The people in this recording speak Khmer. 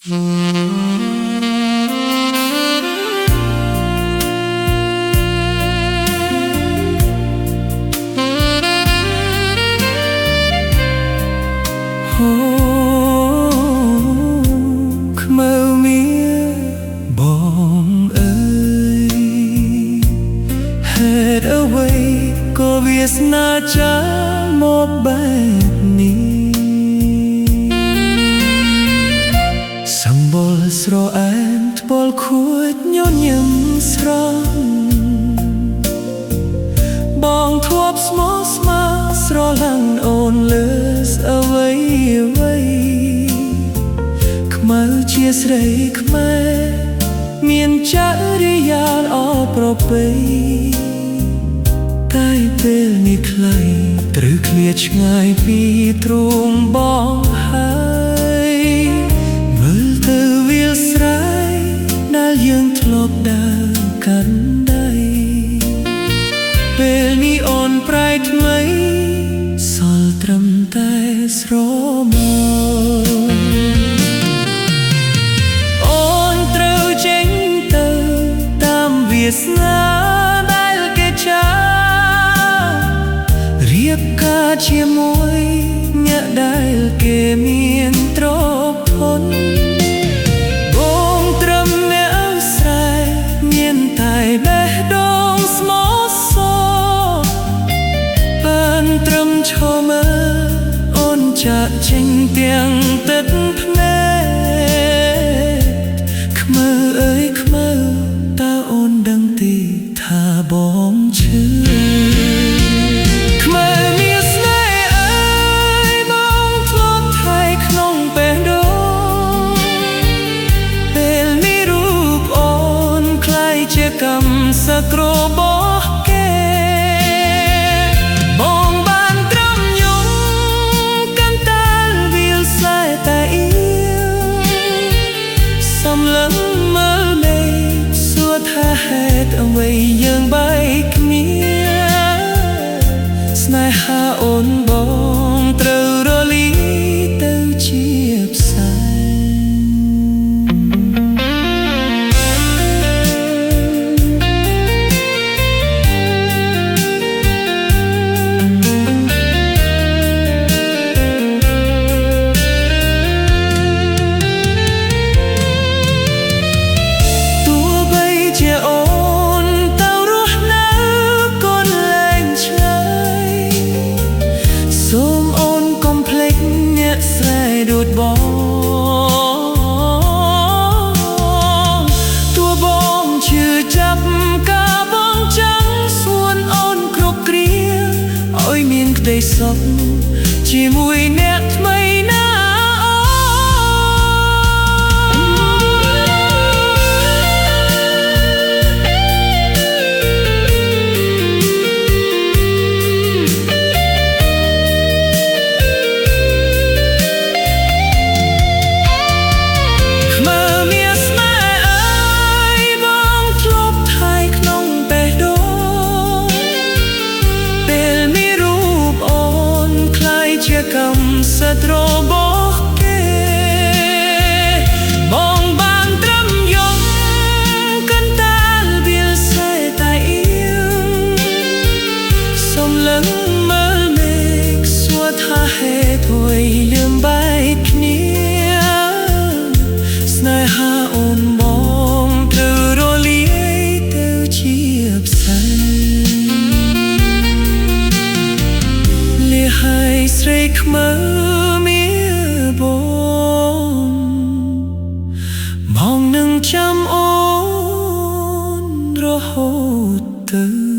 ខ្មៅមាបងអើយហេតុអ្វីក៏វាសនាចាមកបែបនេះសម្បល់ស្រអែមត្បល់ខួចញញឹមស្រស់បងធ្លាប់ស្មោះស្ម័គ្រស្រឡាញ់អូនលើសអ្វីអ្វីខ្មៅជាស្រីខ្មែរមានចរិយាល្អប្រពៃតែពេលនេះខ្លីត្រូវឃ្លាតឆ្ងាយពីទ្រូងបងហើយមើលទៅវាលស្រែដែលយើងធ្លាប់ដើរកាន់ដៃពេលនេះអូនប្រែថ្មីសល់ត្រឹមតែស្រមោលអូនត្រូវចេញទៅតាមវាសនាដែលគេចារៀបការជាមួយអ្នកដែលគេមានទ្រព្យធនបងត្រឹមអ្នកស្រែមានតែបេះដូងស្មោះសរបានត្រឹមឈរមើលអូនចាក់ចេញទាំងទឹកភ្នែកខ្មៅអើយខ្មៅតើអូនដឹងទេថាបងឈឺកម្មសក្ររបស់គេបងបានត្រឹមយំកាន់តែវាលស្រែតែអៀវសំឡឹងមើលមេឃសួរថាហេតុអ្វីយើងបែកគ្នាស្នេហាអូនបងត្រូវរលាយទៅជាផ្សែងដូចបងទោះបងឈឺចាប់ការបងចាំសួនអូនគ្រប់គ្រាឲ្យមានក្តីសុខជាមួយអ្នកថ្មីណាកម្មសិទ្ធិរបស់គេបងបានត្រឹមយំកាន់តែវាលស្រែតែអៀវសំឡឹងមើលមេឃសួរថាហេតុអ្វីយើងបែកគ្នាស្នេហាអូនបងត្រូវរលាយទៅជាផ្សែងលះហើយស្រីខ្មៅមាបងនឹងចាំអូនរហូតទៅ